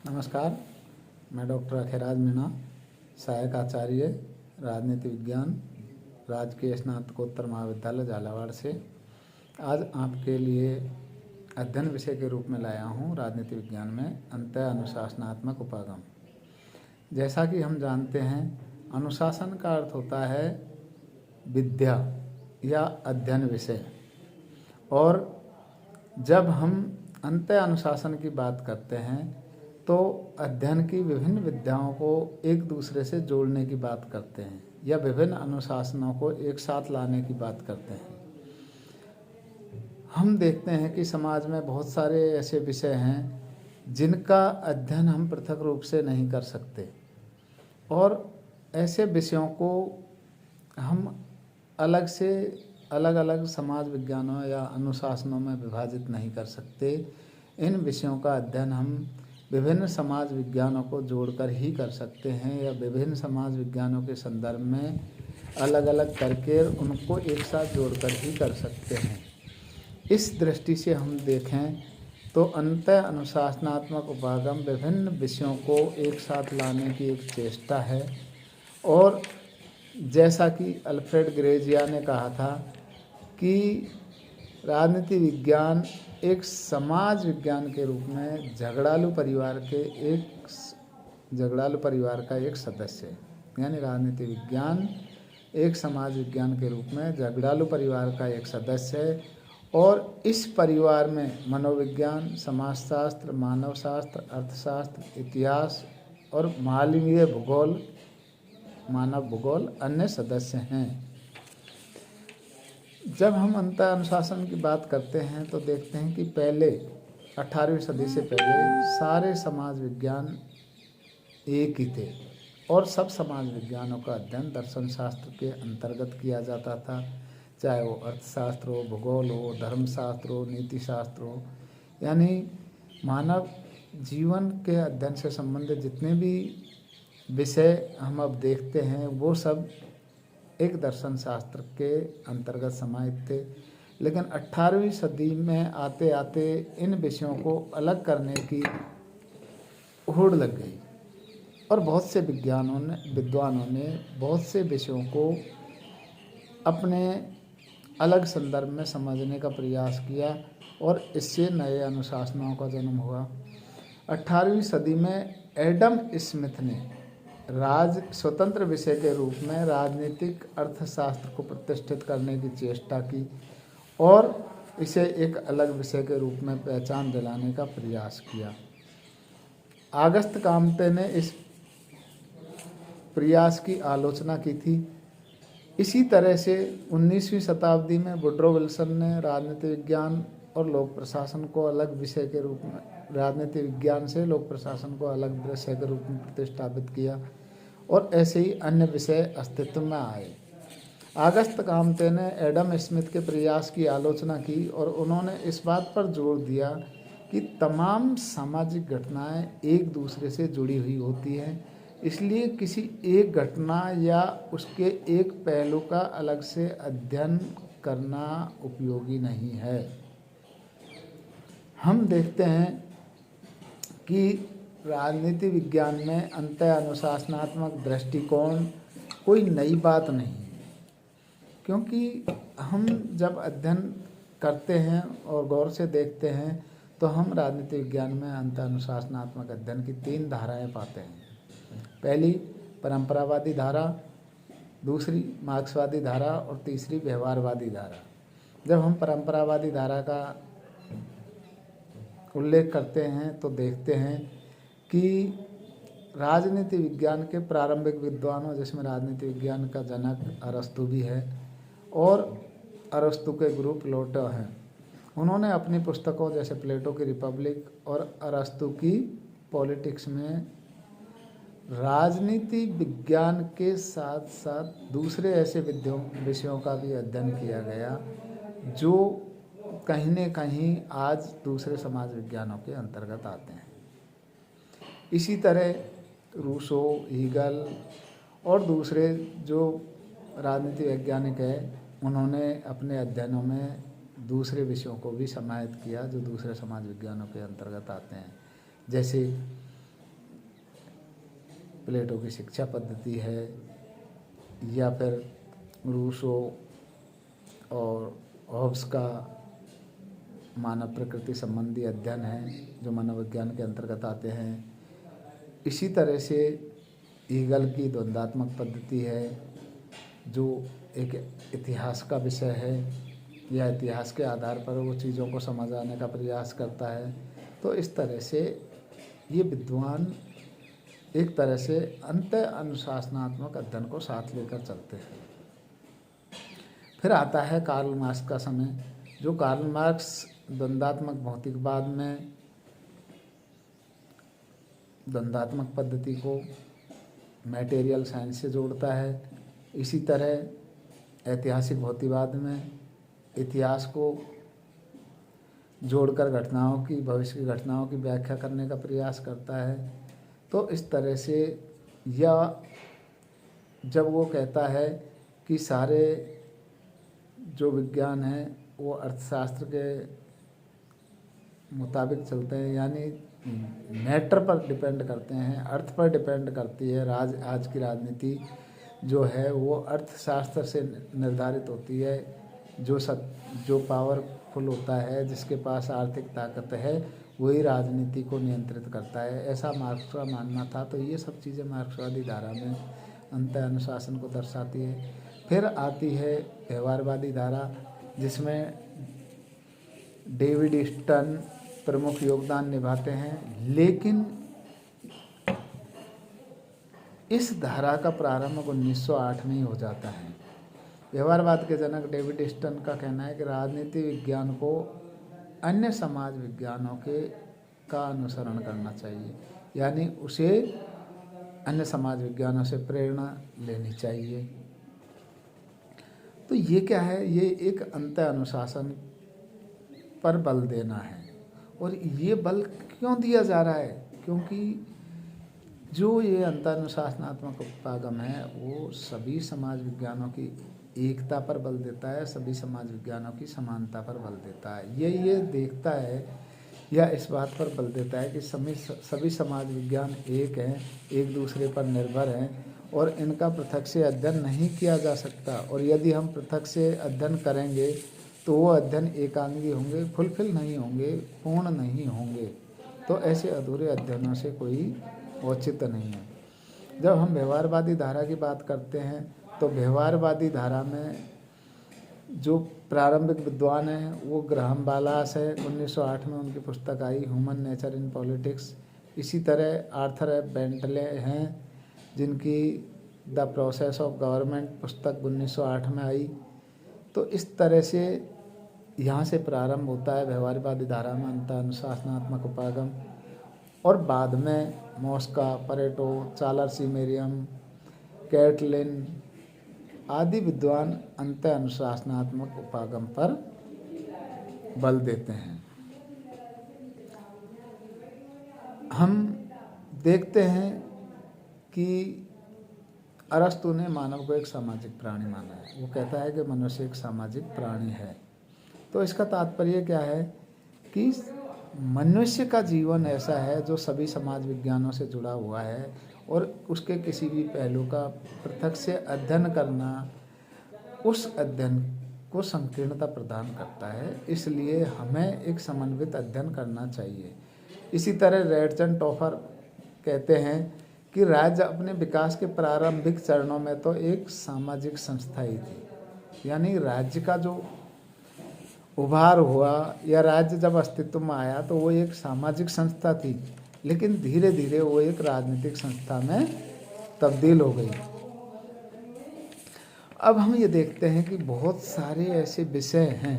नमस्कार, मैं डॉक्टर अखिराज मीणा, सहायक आचार्य राजनीति विज्ञान, राजकीय स्नातकोत्तर महाविद्यालय झालावाड़ से आज आपके लिए अध्ययन विषय के रूप में लाया हूँ राजनीति विज्ञान में अंतः अनुशासनात्मक उपागम। जैसा कि हम जानते हैं, अनुशासन का अर्थ होता है विद्या या अध्ययन विषय, और जब हम अंतः अनुशासन की बात करते हैं तो अध्ययन की विभिन्न विद्याओं को एक दूसरे से जोड़ने की बात करते हैं या विभिन्न अनुशासनों को एक साथ लाने की बात करते हैं। हम देखते हैं कि समाज में बहुत सारे ऐसे विषय हैं जिनका अध्ययन हम पृथक रूप से नहीं कर सकते, और ऐसे विषयों को हम अलग से अलग अलग समाज विज्ञानों या अनुशासनों में विभाजित नहीं कर सकते। इन विषयों का अध्ययन हम विभिन्न समाज विज्ञानों को जोड़कर ही कर सकते हैं या विभिन्न समाज विज्ञानों के संदर्भ में अलग अलग करके उनको एक साथ जोड़कर ही कर सकते हैं। इस दृष्टि से हम देखें तो अंतः अनुशासनात्मक उपागम विभिन्न विषयों को एक साथ लाने की एक चेष्टा है, और जैसा कि अल्फ्रेड ग्रेजिया ने कहा था कि राजनीति विज्ञान एक समाज विज्ञान के रूप में झगड़ालू परिवार का एक सदस्य है। यानी राजनीति विज्ञान एक समाज विज्ञान के रूप में झगड़ालू परिवार का एक सदस्य है, और इस परिवार में मनोविज्ञान, समाजशास्त्र, मानवशास्त्र, अर्थशास्त्र, इतिहास और मानव भूगोल अन्य सदस्य हैं। जब हम अंतः अनुशासन की बात करते हैं तो देखते हैं कि पहले 18वीं सदी से पहले सारे समाज विज्ञान एक ही थे, और सब समाज विज्ञानों का अध्ययन दर्शन शास्त्र के अंतर्गत किया जाता था, चाहे वो अर्थशास्त्र हो, भूगोल हो, धर्मशास्त्र हो, नीति शास्त्र हो। यानी मानव जीवन के अध्ययन से संबंधित जितने भी विषय हम अब देखते हैं वो सब एक दर्शन शास्त्र के अंतर्गत समाहित थे। लेकिन 18वीं सदी में आते आते इन विषयों को अलग करने की होड़ लग गई, और बहुत से विद्वानों ने बहुत से विषयों को अपने अलग संदर्भ में समझने का प्रयास किया, और इससे नए अनुशासनों का जन्म हुआ। 18वीं सदी में एडम स्मिथ ने स्वतंत्र विषय के रूप में राजनीतिक अर्थशास्त्र को प्रतिष्ठित करने की चेष्टा की, और इसे एक अलग विषय के रूप में पहचान दिलाने का प्रयास किया। ऑगस्ट काम्टे ने इस प्रयास की आलोचना की थी। इसी तरह से 19वीं शताब्दी में वुड्रो विल्सन ने राजनीति विज्ञान और लोक प्रशासन को अलग विषय के रूप में राजनीति विज्ञान से लोक प्रशासन को अलग विषय के रूप में प्रतिष्ठापित किया, और ऐसे ही अन्य विषय अस्तित्व में आए। ऑगस्ट काम्टे ने एडम स्मिथ के प्रयास की आलोचना की, और उन्होंने इस बात पर जोर दिया कि तमाम सामाजिक घटनाएं एक दूसरे से जुड़ी हुई होती हैं, इसलिए किसी एक घटना या उसके एक पहलू का अलग से अध्ययन करना उपयोगी नहीं है। हम देखते हैं कि राजनीति विज्ञान में अंतः अनुशासनात्मक दृष्टिकोण कोई नई बात नहीं है, क्योंकि हम जब अध्ययन करते हैं और गौर से देखते हैं तो हम राजनीति विज्ञान में अंतः अनुशासनात्मक अध्ययन की 3 धाराएं पाते हैं। पहली परंपरावादी धारा, दूसरी मार्क्सवादी धारा, और तीसरी व्यवहारवादी धारा। जब हम परंपरावादी धारा का उल्लेख करते हैं तो देखते हैं कि राजनीति विज्ञान के प्रारंभिक विद्वानों, जिसमें राजनीति विज्ञान का जनक अरस्तु भी है, और अरस्तु के गुरु प्लेटो हैं। उन्होंने अपनी पुस्तकों जैसे प्लेटो की रिपब्लिक और अरस्तु की पॉलिटिक्स में राजनीति विज्ञान के साथ साथ दूसरे ऐसे विषयों का भी अध्ययन किया गया जो कहीं न कहीं आज दूसरे समाज विज्ञानों के अंतर्गत आते हैं। इसी तरह रूसो, हीगल और दूसरे जो राजनीति वैज्ञानिक हैं, उन्होंने अपने अध्ययनों में दूसरे विषयों को भी समाहित किया जो दूसरे समाज विज्ञानों के अंतर्गत आते हैं। जैसे प्लेटो की शिक्षा पद्धति है, या फिर रूसो और हॉब्स का मानव प्रकृति संबंधी अध्ययन है जो मनोविज्ञान के अंतर्गत आते हैं। इसी तरह से ईगल की द्वंद्वात्मक पद्धति है जो एक इतिहास का विषय है, या इतिहास के आधार पर वो चीज़ों को समझाने का प्रयास करता है। तो इस तरह से ये विद्वान एक तरह से अंत अनुशासनात्मक अध्ययन को साथ लेकर चलते हैं। फिर आता है कार्ल मार्क्स का समय, जो कार्ल मार्क्स द्वंद्वात्मक भौतिकवाद में द्वंद्वात्मक पद्धति को मैटेरियल साइंस से जोड़ता है। इसी तरह ऐतिहासिक भौतिकवाद में इतिहास को जोड़कर घटनाओं की, भविष्य की घटनाओं की व्याख्या करने का प्रयास करता है। तो इस तरह से, या जब वो कहता है कि सारे जो विज्ञान हैं वो अर्थशास्त्र के मुताबिक चलते हैं, यानी मैटर पर डिपेंड करते हैं, अर्थ पर डिपेंड करती है। आज की राजनीति जो है वो अर्थशास्त्र से निर्धारित होती है। जो पावरफुल होता है, जिसके पास आर्थिक ताकत है, वही राजनीति को नियंत्रित करता है, ऐसा मार्क्स का मानना था। तो ये सब चीज़ें मार्क्सवादी धारा में अंत अनुशासन को दर्शाती है। फिर आती है व्यवहारवादी धारा, जिसमें डेविड स्टर्न प्रमुख योगदान निभाते हैं। लेकिन इस धारा का प्रारंभ 1908 में ही हो जाता है। व्यवहारवाद के जनक डेविड स्टर्न का कहना है कि राजनीति विज्ञान को अन्य समाज विज्ञानों का अनुसरण करना चाहिए, यानी उसे अन्य समाज विज्ञानों से प्रेरणा लेनी चाहिए। तो ये क्या है, ये एक अंत अनुशासन पर बल देना है। और ये बल क्यों दिया जा रहा है? क्योंकि जो ये अंत अनुशासनात्मक उपागम है वो सभी समाज विज्ञानों की एकता पर बल देता है, सभी समाज विज्ञानों की समानता पर बल देता है। ये देखता है या इस बात पर बल देता है कि सभी समाज विज्ञान एक हैं, एक दूसरे पर निर्भर हैं और इनका पृथक से अध्ययन नहीं किया जा सकता। और यदि हम पृथक से अध्ययन करेंगे तो वो अध्ययन एकांगी होंगे, फुलफिल नहीं होंगे, पूर्ण नहीं होंगे। तो ऐसे अधूरे अध्ययनों से कोई औचित्य नहीं है। जब हम व्यवहारवादी धारा की बात करते हैं तो व्यवहारवादी धारा में जो प्रारंभिक विद्वान हैं वो ग्राहम बालास है, 1908 में उनकी पुस्तक आई ह्यूमन नेचर इन पॉलिटिक्स। इसी तरह आर्थर एफ बेंटले हैं जिनकी द प्रोसेस ऑफ गवर्नमेंट पुस्तक 1908 में आई। तो इस तरह से यहाँ से प्रारंभ होता है व्यवहारवादी धारा में अंत अनुशासनात्मक उपागम। और बाद में मॉस्का, परेटो, चार्ल्स सी मेरियम, कैटलिन आदि विद्वान अंत अनुशासनात्मक उपागम पर बल देते हैं। हम देखते हैं कि अरस्तु ने मानव को एक सामाजिक प्राणी माना है। वो कहता है कि मनुष्य एक सामाजिक प्राणी है। तो इसका तात्पर्य क्या है कि मनुष्य का जीवन ऐसा है जो सभी समाज विज्ञानों से जुड़ा हुआ है और उसके किसी भी पहलू का पृथक से अध्ययन करना उस अध्ययन को संकीर्णता प्रदान करता है। इसलिए हमें एक समन्वित अध्ययन करना चाहिए। इसी तरह रेडचन टॉफर कहते हैं कि राज्य अपने विकास के प्रारंभिक चरणों में तो एक सामाजिक संस्था ही थी, यानी राज्य का जो उभार हुआ या राज्य जब अस्तित्व में आया तो वो एक सामाजिक संस्था थी, लेकिन धीरे धीरे वो एक राजनीतिक संस्था में तब्दील हो गई। अब हम ये देखते हैं कि बहुत सारे ऐसे विषय हैं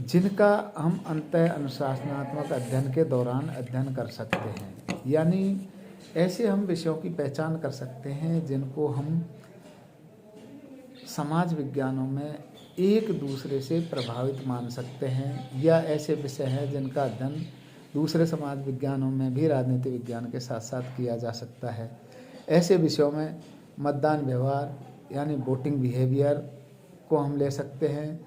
जिनका हम अंत अनुशासनात्मक अध्ययन के दौरान अध्ययन कर सकते हैं, यानी ऐसे हम विषयों की पहचान कर सकते हैं जिनको हम समाज विज्ञानों में एक दूसरे से प्रभावित मान सकते हैं, या ऐसे विषय हैं जिनका अध्ययन दूसरे समाज विज्ञानों में भी राजनीति विज्ञान के साथ साथ किया जा सकता है। ऐसे विषयों में मतदान व्यवहार यानी वोटिंग बिहेवियर को हम ले सकते हैं,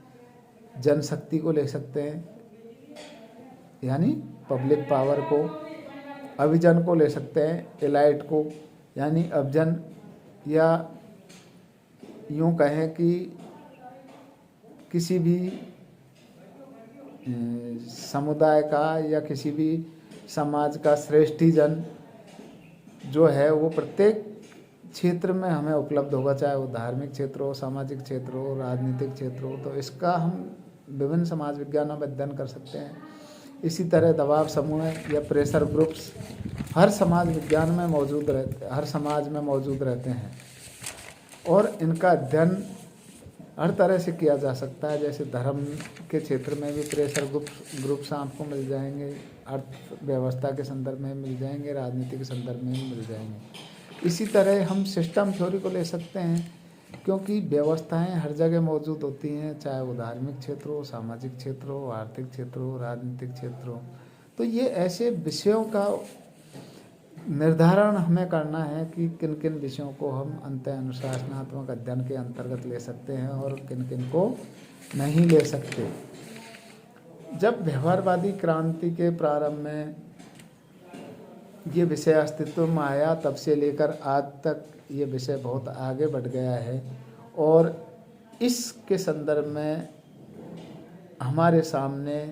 जनशक्ति को ले सकते हैं यानी पब्लिक पावर को, अभिजन को ले सकते हैं, एलाइट को, यानी अभिजन, या यूँ कहें कि किसी भी समुदाय का या किसी भी समाज का श्रेष्ठीजन जो है वो प्रत्येक क्षेत्र में हमें उपलब्ध होगा, चाहे वो धार्मिक क्षेत्र हो, सामाजिक क्षेत्र हो, राजनीतिक क्षेत्र हो। तो इसका हम विभिन्न समाज विज्ञानों में अध्ययन कर सकते हैं। इसी तरह दबाव समूह या प्रेशर ग्रुप्स हर समाज विज्ञान में मौजूद रहते, हर समाज में मौजूद रहते हैं और इनका अध्ययन हर तरह से किया जा सकता है। जैसे धर्म के क्षेत्र में भी प्रेशर ग्रुप्स आपको मिल जाएंगे, अर्थव्यवस्था के संदर्भ में मिल जाएंगे, राजनीति के संदर्भ में भी मिल जाएंगे। इसी तरह हम सिस्टम थ्योरी को ले सकते हैं, क्योंकि व्यवस्थाएं हर जगह मौजूद होती हैं, चाहे वो धार्मिक क्षेत्र हो, सामाजिक क्षेत्र हो, आर्थिक क्षेत्र हो, राजनीतिक क्षेत्र हो। तो ये ऐसे विषयों का निर्धारण हमें करना है कि किन किन विषयों को हम अंतः अनुशासनात्मक अध्ययन के अंतर्गत ले सकते हैं और किन किन को नहीं ले सकते। जब व्यवहारवादी क्रांति के प्रारंभ में ये विषय अस्तित्व में आया, तब से लेकर आज तक ये विषय बहुत आगे बढ़ गया है और इसके संदर्भ में हमारे सामने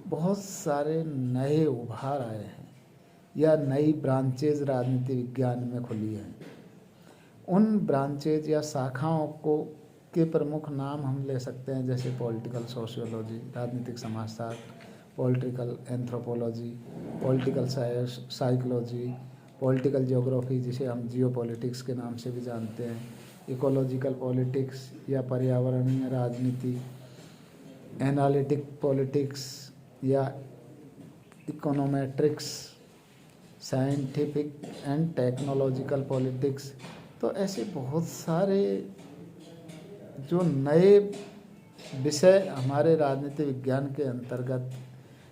बहुत सारे नए उभार आए हैं या नई ब्रांचेज राजनीति विज्ञान में खुली हैं। उन ब्रांचेज या शाखाओं को के प्रमुख नाम हम ले सकते हैं, जैसे पॉलिटिकल सोशियोलॉजी, राजनीतिक समाजशास्त्र, political anthropology, political psychology, political geography जिसे हम जियोपॉलिटिक्स के नाम से भी जानते हैं, इकोलॉजिकल पॉलिटिक्स या पर्यावरणीय राजनीति, एनालिटिक पॉलिटिक्स या econometrics, scientific and technological politics. तो ऐसे बहुत सारे जो नए विषय हमारे राजनीति विज्ञान के अंतर्गत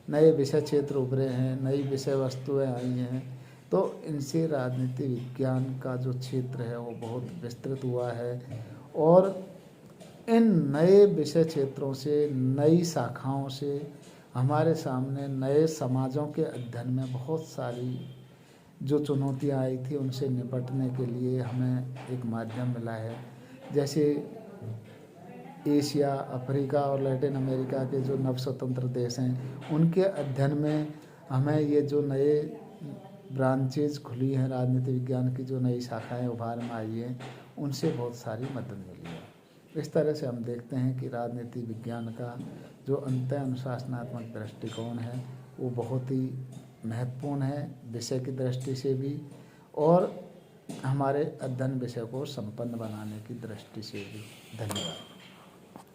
नए विषय क्षेत्र उभरे हैं, नई विषय वस्तुएं आई हैं। तो इनसे राजनीति विज्ञान का जो क्षेत्र है वो बहुत विस्तृत हुआ है और इन नए विषय क्षेत्रों से, नई शाखाओं से हमारे सामने नए समाजों के अध्ययन में बहुत सारी जो चुनौतियां आई थी उनसे निपटने के लिए हमें एक माध्यम मिला है। जैसे एशिया, अफ्रीका और लैटिन अमेरिका के जो नव स्वतंत्र देश हैं उनके अध्ययन में हमें ये जो नए ब्रांचेज खुली हैं, राजनीति विज्ञान की जो नई शाखाएं उभार में आई हैं, उनसे बहुत सारी मदद मिली है। इस तरह से हम देखते हैं कि राजनीति विज्ञान का जो अंतः अनुशासनात्मक दृष्टिकोण है वो बहुत ही महत्वपूर्ण है विषय की दृष्टि से भी और हमारे अध्ययन विषय को संपन्न बनाने की दृष्टि से भी। धन्यवाद।